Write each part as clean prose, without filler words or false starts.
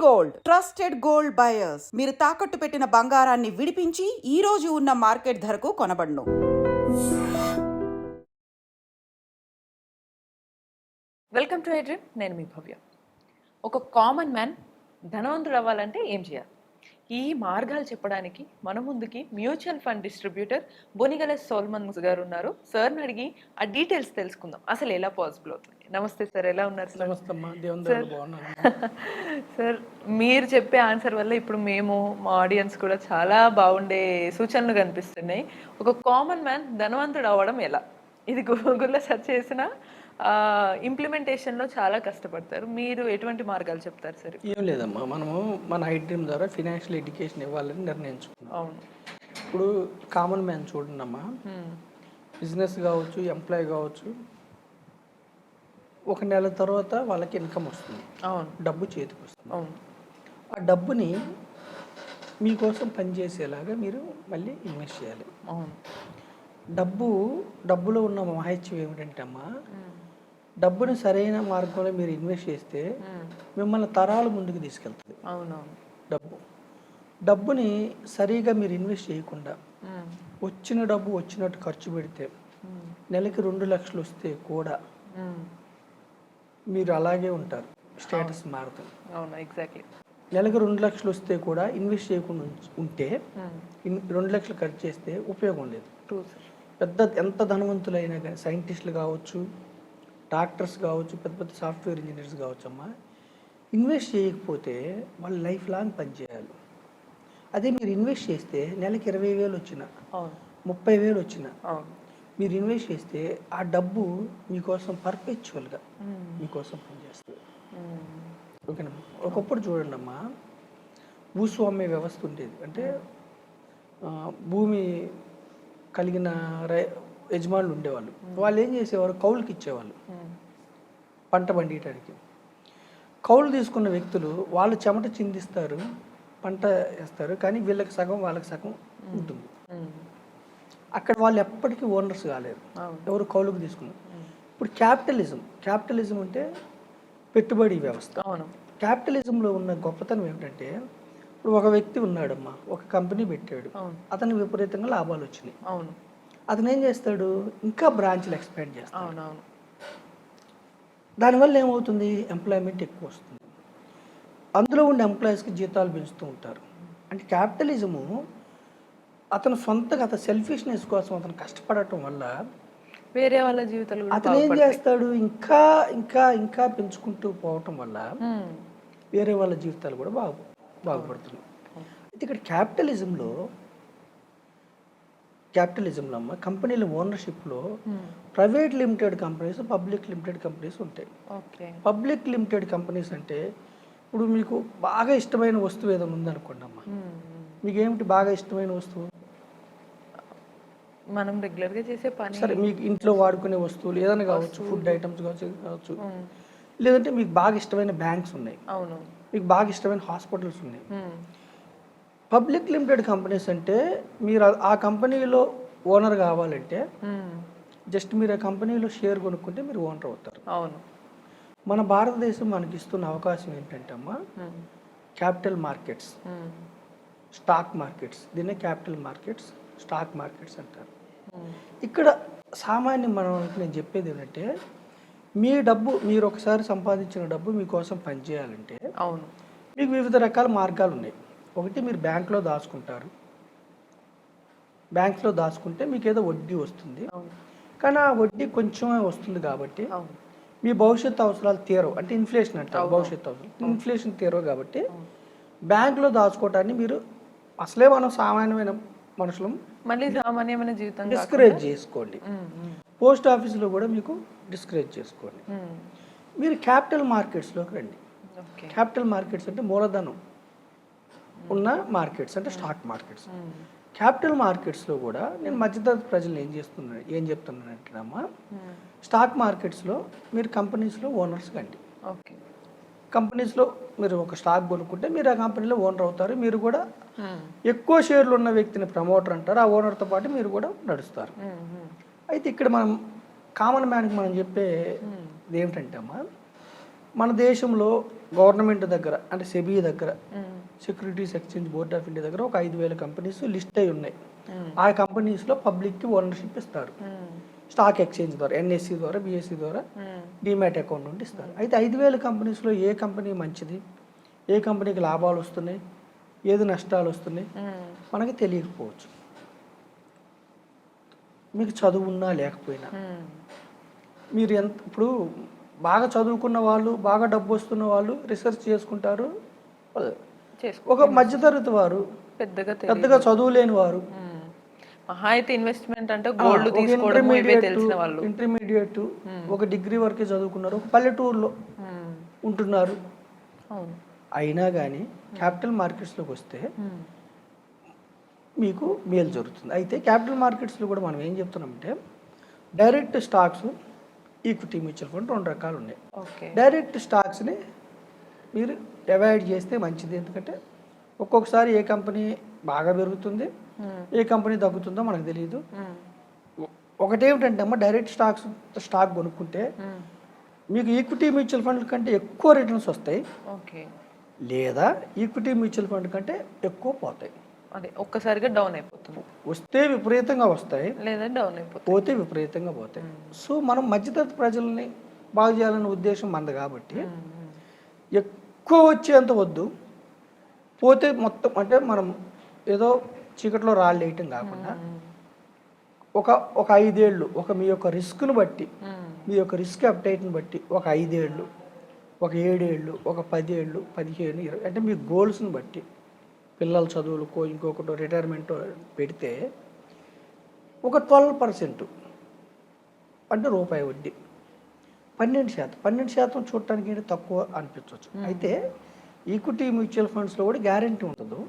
Gold trusted gold buyers. మీరు తాకట్టు పెట్టిన బంగారాన్ని విడిపించి ఈ రోజు ఉన్న మార్కెట్ ధరకు కొనబడును. Welcome to dream. నేను మీ భవ్య. ఒక కామన్ మ్యాన్ ధనవంతుడు అవ్వాలంటే ఏం చేయాలి? ఈ మార్గాలు చెప్పడానికి మన ముందుకి మ్యూచువల్ ఫండ్ డిస్ట్రిబ్యూటర్ బొనిగల సోల్మన్స్ గారు ఉన్నారు. సార్ని అడిగి ఆ డీటెయిల్స్ తెలుసుకుందాం, అసలు ఎలా పాసిబుల్ అవుతుంది. నమస్తే సార్, ఎలా ఉన్నారు సార్? సార్, మీరు చెప్పే ఆన్సర్ వల్ల ఇప్పుడు మేము మా ఆడియన్స్ కూడా చాలా బాగుండే సూచనలు కనిపిస్తున్నాయి. ఒక కామన్ మ్యాన్ ధనవంతుడు అవ్వడం ఎలా? ఇది గూగుల్లో సెర్చ్ చేసిన ఇంప్లిమెంటేషన్లో చాలా కష్టపడతారు. మీరు ఎటువంటి మార్గాలు చెప్తారు సార్? ఏం లేదమ్మా, మనము మన ఐడ్రీమ్ ద్వారా ఫినాన్షియల్ ఎడ్యుకేషన్ ఇవ్వాలని నిర్ణయించుకున్నాం. అవును. ఇప్పుడు కామన్ మ్యాన్ చూడండి అమ్మా, బిజినెస్ కావచ్చు, ఎంప్లాయ్ కావచ్చు, ఒక నెల తర్వాత వాళ్ళకి ఇన్కమ్ వస్తుంది. అవును. డబ్బు చేతికి వస్తుంది. అవును. ఆ డబ్బుని మీకోసం పనిచేసేలాగా మీరు మళ్ళీ ఇన్వెస్ట్ చేయాలి. అవును. డబ్బులో ఉన్న మహత్యం ఏమిటంటే అమ్మా, డబ్బుని సరైన మార్గంలో మీరు ఇన్వెస్ట్ చేస్తే మిమ్మల్ని తరాలు ముందుకు తీసుకెళ్తుంది. అవునవును. డబ్బుని సరిగా మీరు ఇన్వెస్ట్ చేయకుండా వచ్చిన డబ్బు వచ్చినట్టు ఖర్చు పెడితే నెలకి 2 లక్షలు వస్తే కూడా మీరు అలాగే ఉంటారు, స్టేటస్ మారుతుంది. అవును, ఎగ్జాక్ట్లీ. నెలకు 2 లక్షలు వస్తే కూడా ఇన్వెస్ట్ చేయకుండా ఉంటే 2 లక్షలు ఖర్చు చేస్తే ఉపయోగం లేదు. ఎంత ధనవంతులైనా కానీ, సైంటిస్టులు కావచ్చు, డాక్టర్స్ కావచ్చు, పెద్ద పెద్ద సాఫ్ట్వేర్ ఇంజనీర్స్ కావచ్చు అమ్మా, ఇన్వెస్ట్ చేయకపోతే వాళ్ళు లైఫ్ లాంగ్ పనిచేయాలి. అదే మీరు ఇన్వెస్ట్ చేస్తే నెలకి 20,000 వచ్చిన, 30,000 వచ్చిన మీరు ఇన్వెస్ట్ చేస్తే ఆ డబ్బు మీకోసం పర్పెచువల్గా మీకోసం పనిచేస్తుంది. ఓకేనా? ఒకప్పుడు చూడండి అమ్మా, భూస్వామ్య వ్యవస్థ ఉండేది. అంటే భూమి కలిగిన యజమానులు ఉండేవాళ్ళు. వాళ్ళు ఏం చేసేవారు? కౌలుకి ఇచ్చేవాళ్ళు పంట పండించడానికి. కౌలు తీసుకున్న వ్యక్తులు వాళ్ళు చెమట చిందిస్తారు, పంట వేస్తారు, కానీ వీళ్ళకి సగం వాళ్ళకి సగం ఉంటుంది. అక్కడ వాళ్ళు ఎప్పటికీ ఓనర్స్ కాలేరు, ఎవరు కౌలుకు తీసుకున్నారు. ఇప్పుడు క్యాపిటలిజం అంటే పెట్టుబడి వ్యవస్థ. క్యాపిటలిజంలో ఉన్న గొప్పతనం ఏమిటంటే, ఇప్పుడు ఒక వ్యక్తి ఉన్నాడమ్మా, ఒక కంపెనీ పెట్టాడు, అతనికి విపరీతంగా లాభాలు వచ్చినాయి. అతను ఏం చేస్తాడు? ఇంకా బ్రాంచ్లు ఎక్స్పాండ్ చేస్తాడు. దానివల్ల ఏమవుతుంది? ఎంప్లాయ్మెంట్ ఎక్కువ వస్తుంది. అందులో ఉండే ఎంప్లాయీస్కి జీతాలు పెంచుతూ ఉంటారు. అంటే క్యాపిటలిజము అతను సొంతగా అతను సెల్ఫిష్నెస్ కోసం అతను కష్టపడటం వల్ల వేరే వాళ్ళ జీవితాలు అతను ఏం చేస్తాడు? ఇంకా ఇంకా ఇంకా పెంచుకుంటూ పోవటం వల్ల వేరే వాళ్ళ జీవితాలు కూడా బాగుపడుతున్నాయి. అయితే ఇక్కడ క్యాపిటలిజంలో అమ్మ, కంపెనీల ఓనర్షిప్లో private limited companies, public limited companies ఉంటాయి. పబ్లిక్ లిమిటెడ్ కంపెనీస్ అంటే, ఇప్పుడు మీకు బాగా ఇష్టమైన వస్తువు ఏదైనా ఉందనుకోండి అమ్మ, మీకు ఏమిటి బాగా ఇష్టమైన వస్తువు? మనం రెగ్యులర్గా చేసే పని. సరే, మీకు ఇంట్లో వాడుకునే వస్తువులు ఏదైనా కావచ్చు, ఫుడ్ ఐటమ్స్ కావచ్చు, లేదంటే మీకు బాగా ఇష్టమైన బ్యాంక్స్ ఉన్నాయి, మీకు బాగా ఇష్టమైన హాస్పిటల్స్ ఉన్నాయి. పబ్లిక్ లిమిటెడ్ కంపెనీస్ అంటే, మీరు ఆ కంపెనీలో ఓనర్ కావాలంటే జస్ట్ మీరు ఆ కంపెనీలో షేర్ కొనుక్కుంటే మీరు ఓనర్ అవుతారు. అవును. మన భారతదేశం మనకి ఇస్తున్న అవకాశం ఏంటంటే అమ్మా, క్యాపిటల్ మార్కెట్స్, స్టాక్ మార్కెట్స్. దీన్నే క్యాపిటల్ మార్కెట్స్, స్టాక్ మార్కెట్స్ అంటారు. ఇక్కడ సామాన్యం నేను చెప్పేది ఏంటంటే, మీ డబ్బు, మీరు ఒకసారి సంపాదించిన డబ్బు మీకోసం పనిచేయాలంటే మీకు వివిధ రకాల మార్గాలు ఉన్నాయి. ఒకటి, మీరు బ్యాంక్లో దాచుకుంటారు. బ్యాంక్లో దాచుకుంటే మీకు ఏదో వడ్డీ వస్తుంది, కానీ ఆ వడ్డీ కొంచెమే వస్తుంది కాబట్టి మీ భవిష్యత్తు అవసరాలు తీరవు. అంటే ఇన్ఫ్లేషన్ అంటారు, భవిష్యత్తు అవసరాలు ఇన్ఫ్లేషన్ తీరవు కాబట్టి బ్యాంక్లో దాచుకోవటాన్ని మీరు అసలే మనం సామాన్యమైన మనుషులు మళ్ళీ సామాన్యమైన జీవితం డిస్కరేజ్ చేసుకోండి. పోస్ట్ ఆఫీసులో కూడా మీకు డిస్కరేజ్ చేసుకోండి. మీరు క్యాపిటల్ మార్కెట్స్లోకి రండి. క్యాపిటల్ మార్కెట్స్ అంటే మూలధనం ఉన్న మార్కెట్స్, అంటే స్టాక్ మార్కెట్స్. క్యాపిటల్ మార్కెట్స్లో కూడా నేను మధ్యతరగతి ప్రజలు ఏం చెప్తున్నానంటే అమ్మా, స్టాక్ మార్కెట్స్లో మీరు కంపెనీస్లో ఓనర్స్ కండి. కంపెనీస్లో మీరు ఒక స్టాక్ కొనుక్కుంటే మీరు ఆ కంపెనీలో ఓనర్ అవుతారు. మీరు కూడా ఎక్కువ షేర్లు ఉన్న వ్యక్తిని ప్రమోటర్ అంటారు. ఆ ఓనర్తో పాటు మీరు కూడా నడుస్తారు. అయితే ఇక్కడ మనం కామన్ మ్యాన్కి మనం చెప్పేది ఏమిటంటే అమ్మా, మన దేశంలో గవర్నమెంట్ దగ్గర అంటే సెబీ దగ్గర, securities exchange board of India దగ్గర ఒక 5,000 కంపెనీస్ లిస్ట్ అయి ఉన్నాయి. ఆ కంపెనీస్లో పబ్లిక్కి ఓనర్షిప్ ఇస్తారు. స్టాక్ ఎక్స్చేంజ్ ద్వారా, ఎన్ఎస్సి ద్వారా, బిఎస్సి ద్వారా డిమ్యాట్ అకౌంట్ నుండి ఇస్తారు. అయితే 5,000 కంపెనీస్లో ఏ కంపెనీ మంచిది, ఏ కంపెనీకి లాభాలు వస్తున్నాయి, ఏది నష్టాలు వస్తున్నాయి మనకి తెలియకపోవచ్చు. మీకు చదువు ఉన్నా లేకపోయినా, మీరు ఇప్పుడు బాగా చదువుకున్న వాళ్ళు, బాగా డబ్బు వస్తున్న వాళ్ళు రీసెర్చ్ చేసుకుంటారు. ఒక మధ్యతరగతి వారు, పెద్దగా చదువు లేని వారు, మహా అయితే ఇన్వెస్ట్మెంట్ అంటే గోల్డ్ తీసుకోవడం ఇవే తెలిసిన వాళ్ళు, ఇంటర్మీడియట్ ఒక డిగ్రీ వరకే చదువుకున్నారు, ఒక పల్లెటూరులో ఉంటున్నారు. అయినా కానీ క్యాపిటల్ మార్కెట్స్లోకి వస్తే మీకు మేలు జరుగుతుంది. అయితే క్యాపిటల్ మార్కెట్స్లో కూడా మనం ఏం చెప్తున్నామంటే direct stocks, equity mutual fund 2 రకాలు ఉన్నాయి. డైరెక్ట్ స్టాక్స్ని మీరు అవాయిడ్ చేస్తే మంచిది. ఎందుకంటే ఒక్కొక్కసారి ఏ కంపెనీ బాగా పెరుగుతుంది, ఏ కంపెనీ తగ్గుతుందో మనకు తెలియదు. ఒకటేమిటంటే అమ్మ, డైరెక్ట్ స్టాక్ కొనుక్కుంటే మీకు ఈక్విటీ మ్యూచువల్ ఫండ్ కంటే ఎక్కువ రిటర్న్స్ వస్తాయి, లేదా ఈక్విటీ మ్యూచువల్ ఫండ్ కంటే ఎక్కువ పోతాయి. అదే ఒక్కసారిగా డౌన్ అయిపోతుంది. వస్తే విపరీతంగా వస్తాయి, లేదా డౌన్ అయిపోతాయి, పోతే విపరీతంగా పోతాయి. సో మనం మధ్యతరగతి ప్రజల్ని బాగు చేయాలనే ఉద్దేశం మనది కాబట్టి ఎక్కువ వచ్చేంత వద్దు, పోతే మొత్తం అంటే మనం ఏదో చీకట్లో రాళ్ళు వేయటం కాకుండా ఒక 5 ఏళ్ళు మీ యొక్క రిస్క్ను బట్టి, మీ యొక్క రిస్క్ అప్టైట్ని బట్టి ఒక 5 ఏళ్ళు, ఒక 7 ఏళ్ళు, ఒక 10 ఏళ్ళు, 15, 20 అంటే మీ గోల్స్ని బట్టి, పిల్లల చదువులకో ఇంకొకటో రిటైర్మెంట్ పెడితే ఒక 12% అంటే రూపాయి వడ్డీ, 12% చూడటానికి ఏంటి తక్కువ అనిపించవచ్చు. అయితే ఈక్విటీ మ్యూచువల్ ఫండ్స్లో కూడా గ్యారంటీ ఉండదు.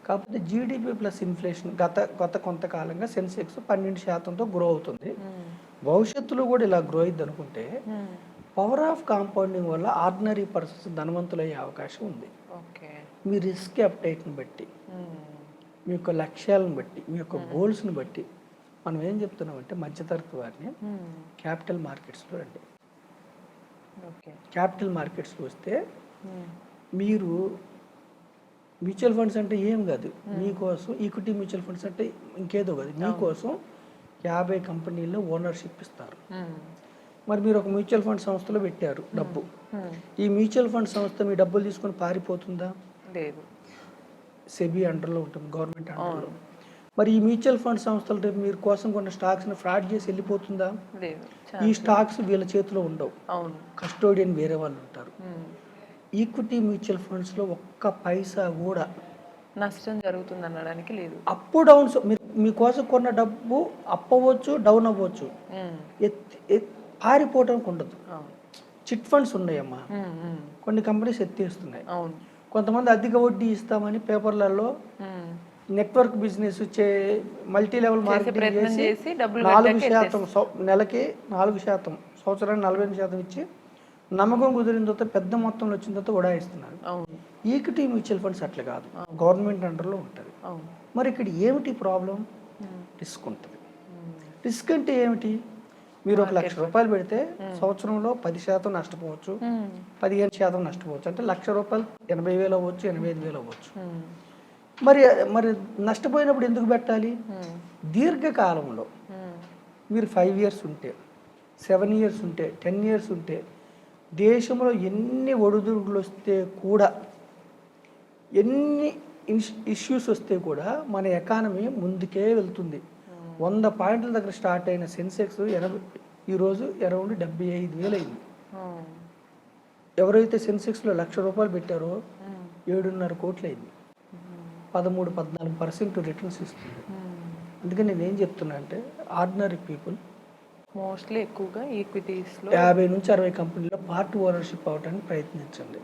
కాకపోతే జీడిపి ప్లస్ ఇన్ఫ్లేషన్ గత కొంతకాలంగా సెన్సెక్స్ 12%తో గ్రో అవుతుంది. భవిష్యత్తులో కూడా ఇలా గ్రో అయింది అనుకుంటే పవర్ ఆఫ్ కాంపౌండింగ్ వల్ల ఆర్డినరీ పర్సన్స్ ధనవంతులయ్యే అవకాశం ఉంది. మీ రిస్క్ అప్టైట్ని బట్టి, మీ యొక్క లక్ష్యాలను బట్టి, మీ యొక్క గోల్స్ని బట్టి మనం ఏం చెప్తున్నామంటే మధ్యతరగతి వారిని క్యాపిటల్ మార్కెట్స్లో రండి. క్యాపిటల్ మార్కెట్స్లో వస్తే మీరు మ్యూచువల్ ఫండ్స్ అంటే ఏం కాదు, మీకోసం ఈక్విటీ మ్యూచువల్ ఫండ్స్ అంటే ఇంకేదో కాదు, మీకోసం 50 కంపెనీల్లో ఓనర్షిప్ ఇస్తారు. మరి మీరు ఒక మ్యూచువల్ ఫండ్ సంస్థలో పెట్టారు డబ్బు, ఈ మ్యూచువల్ ఫండ్ సంస్థ మీ డబ్బులు తీసుకొని పారిపోతుందా? లేదు. సెబీ అండర్లో ఉంటుంది, గవర్నమెంట్ అండర్లో. మరి ఈ మ్యూచువల్ ఫండ్ సంస్థలు రేపు మీరు కోసం కొన్న స్టాక్స్ని ఫ్రాడ్ చేసి వెళ్ళిపోతుందా? లేదు. ఈ స్టాక్స్ వీళ్ళ చేతిలో ఉండవు, కస్టోడియన్ వేరే వాళ్ళు ఉంటారు. ఈక్విటీ మ్యూచువల్ ఫండ్స్లో ఒక్క పైసా కూడా నష్టం జరుగుతుంది అనడానికి లేదు. అప్ డౌన్స్, మీకోసం కొన్న డబ్బు అప్ అవ్వచ్చు, డౌన్ అవ్వచ్చు, పారిపోవడానికి ఉండదు. చిట్ ఫండ్స్ ఉన్నాయమ్మా, కొన్ని కంపెనీస్ ఎత్తేస్తున్నాయి. కొంతమంది అధిక వడ్డీ ఇస్తామని పేపర్లలో network business multi level marketing చేసి 4% నెలకి 4%, సంవత్సరానికి 45% ఇచ్చి నమ్మకం కుదిరిన తర్వాత పెద్ద మొత్తంలో వచ్చిన తర్వాత ఉడాయిస్తున్నారు. ఈక్విటీ మ్యూచువల్ ఫండ్స్ అట్లా కాదు, గవర్నమెంట్ అండర్లో ఉంటుంది. మరి ఇక్కడ ఏమిటి ప్రాబ్లం? రిస్క్ ఉంటుంది. రిస్క్ అంటే ఏమిటి? మీరు 1,00,000 రూపాయలు పెడితే సంవత్సరంలో 10% నష్టపోవచ్చు, 15% నష్టపోవచ్చు. అంటే ₹1,00,000 80,000 అవ్వచ్చు, 85,000 అవ్వచ్చు. మరి నష్టపోయినప్పుడు ఎందుకు పెట్టాలి? దీర్ఘకాలంలో మీరు 5 ఇయర్స్ ఉంటే, 7 ఇయర్స్ ఉంటే, 10 ఇయర్స్ ఉంటే, దేశంలో ఎన్ని ఒడిదుడుకులు వస్తే కూడా, ఎన్ని ఇష్యూస్ వస్తే కూడా మన ఎకానమీ ముందుకే వెళ్తుంది. 100 పాయింట్ల దగ్గర స్టార్ట్ అయిన సెన్సెక్స్ ఈరోజు అరౌండ్ 75,000 అయింది. ఎవరైతే సెన్సెక్స్లో ₹1,00,000 పెట్టారో 7.5 కోట్లు అయింది. 13-14% రిటర్న్స్ ఇస్తుంది. అందుకని నేను ఏం చెప్తున్నా అంటే ఆర్డినరీ పీపుల్ మోస్ట్లీ ఎక్కువగా ఈక్విటీస్లో 50 నుంచి 60 కంపెనీలో పార్ట్ ఓనర్షిప్ అవడానికి ప్రయత్నించండి.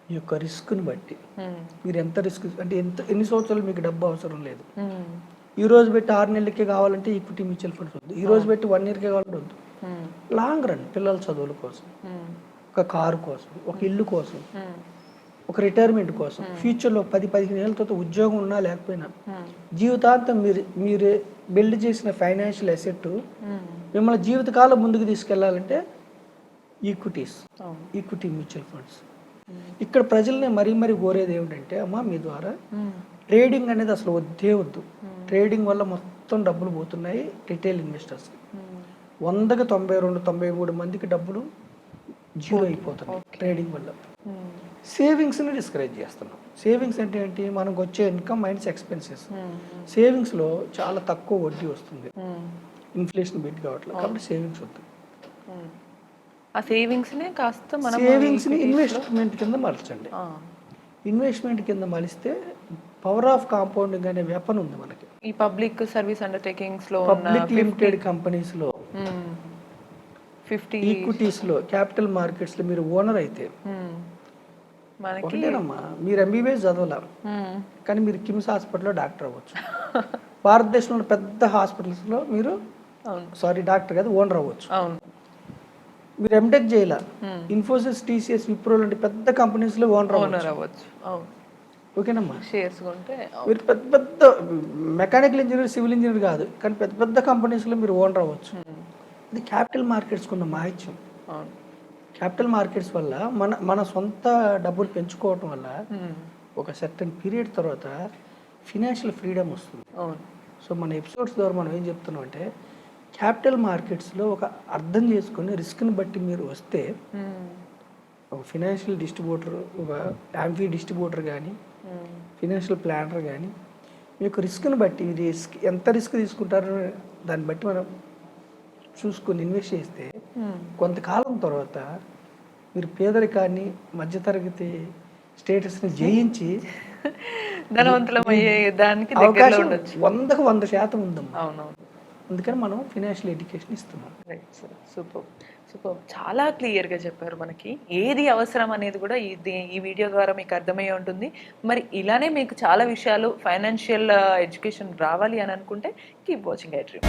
మీ యొక్క రిస్క్ని బట్టి మీరు ఎంత రిస్క్ అంటే ఎన్ని సంవత్సరాలు మీకు డబ్బు అవసరం లేదు. ఈ రోజు పెట్టి 6 నెలలకే కావాలంటే ఈక్విటీ మ్యూచువల్ ఫండ్స్ వద్దు, ఈ రోజు పెట్టి 1 ఇయర్కే కావాలంటే వద్దు. లాంగ్ రన్, పిల్లల చదువుల కోసం, ఒక కారు కోసం, ఒక ఇల్లు కోసం, ఒక రిటైర్మెంట్ కోసం, ఫ్యూచర్లో 10-15 ఏళ్ళ తర్వాత ఉద్యోగం ఉన్నా లేకపోయినా జీవితాంతం మీరు బిల్డ్ చేసిన ఫైనాన్షియల్ అసెట్ మిమ్మల్ని జీవితకాలం ముందుకు తీసుకెళ్లాలంటే ఈక్విటీ మ్యూచువల్ ఫండ్స్. ఇక్కడ ప్రజల్ని మరీ కోరేది ఏమిటంటే అమ్మా మీ ద్వారా ట్రేడింగ్ అనేది అసలు వద్దు. ట్రేడింగ్ వల్ల మొత్తం డబ్బులు పోతున్నాయి రిటైల్ ఇన్వెస్టర్స్కి. 100కి 92-93 మందికి డబ్బులు జీరో అయిపోతున్నాయి ట్రేడింగ్ వల్ల. సేవింగ్స్ని డిస్కరేజ్ చేస్తున్నాం. సేవింగ్స్ అంటే ఏంటి? మనకు వచ్చే ఇన్కమ్ మైనస్ ఎక్స్పెన్సెస్. సేవింగ్స్లో చాలా తక్కువ వడ్డీ వస్తుంది, ఇన్ఫ్లేషన్ బీట్ కావట్లేదు, కాబట్టి సేవింగ్స్ వద్దు. ఆ సేవింగ్స్నే కాస్త మనం సేవింగ్స్ని ఇన్వెస్ట్మెంట్ కింద మలచండి. ఇన్వెస్ట్మెంట్ కింద మలిస్తే పవర్ ఆఫ్ కాంపౌండింగ్ అనే వెపన్ ఉంది మనకి. ఈ పబ్లిక్ సర్వీస్ అండర్టేకింగ్స్ లో పబ్లిక్ లిమిటెడ్ కంపెనీస్ లో 50 ఈక్విటీస్ లో క్యాపిటల్ మార్కెట్స్ లో మీరు ఓనర్ అయితే మనకి ఒకటేనమ్మా, మీరు ఎంబీబీఎస్ చదవాల కానీ మీరు కిమ్స్ హాస్పిటల్లో డాక్టర్ అవ్వచ్చు. భారతదేశంలో పెద్ద హాస్పిటల్స్ లో మీరు డాక్టర్ కాదు ఓనర్ అవ్వచ్చు. మీరు ఎంటెక్ చేయాల, ఇన్ఫోసిస్, టీసీఎస్, విప్రో లాంటి పెద్ద కంపెనీస్ లో ఓనర్ అవ్వచ్చు. ఓకేనమ్మా. షేర్స్ కొంటే మీరు పెద్ద మెకానికల్ ఇంజనీర్, సివిల్ ఇంజనీర్ కాదు కానీ పెద్ద కంపెనీస్లో మీరు ఓనర్ అవ్వచ్చు. ఇది క్యాపిటల్ మార్కెట్స్కి ఉన్న మాహిత్యం. క్యాపిటల్ మార్కెట్స్ వల్ల మన సొంత డబ్బులు పెంచుకోవటం వల్ల ఒక సర్టెన్ పీరియడ్ తర్వాత ఫినాన్షియల్ ఫ్రీడమ్ వస్తుంది. సో మన ఎపిసోడ్స్ ద్వారా మనం ఏం చెప్తున్నాం అంటే క్యాపిటల్ మార్కెట్స్లో ఒక అర్థం చేసుకొని రిస్క్ని బట్టి మీరు వస్తే ఒక ఫినాన్షియల్ డిస్ట్రిబ్యూటర్, ఒక యాంఫీ డిస్ట్రిబ్యూటర్ కానీ ఫినాన్షియల్ ప్లానర్ కానీ మీకు రిస్క్ని బట్టి ఎంత రిస్క్ తీసుకుంటారో దాన్ని బట్టి మనం చూసుకొని ఇన్వెస్ట్ చేస్తే కొంతకాలం తర్వాత మీరు పేదరికాన్ని, మధ్యతరగతి స్టేటస్ని జయించి ధనవంతులం అయ్యే దానికి అవకాశం 100% ఉందమ్మా. అందుకని మనం ఫినాన్షియల్ ఎడ్యుకేషన్ ఇస్తున్నాం. సూపర్ సూపర్, చాలా క్లియర్గా చెప్పారు. మనకి ఏది అవసరం అనేది కూడా ఈ వీడియో ద్వారా మీకు అర్థమయ్యే ఉంటుంది. మరి ఇలానే మీకు చాలా విషయాలు ఫైనాన్షియల్ ఎడ్యుకేషన్ రావాలి అని అనుకుంటే కీప్ వాచింగ్ ఐ డ్రీమ్.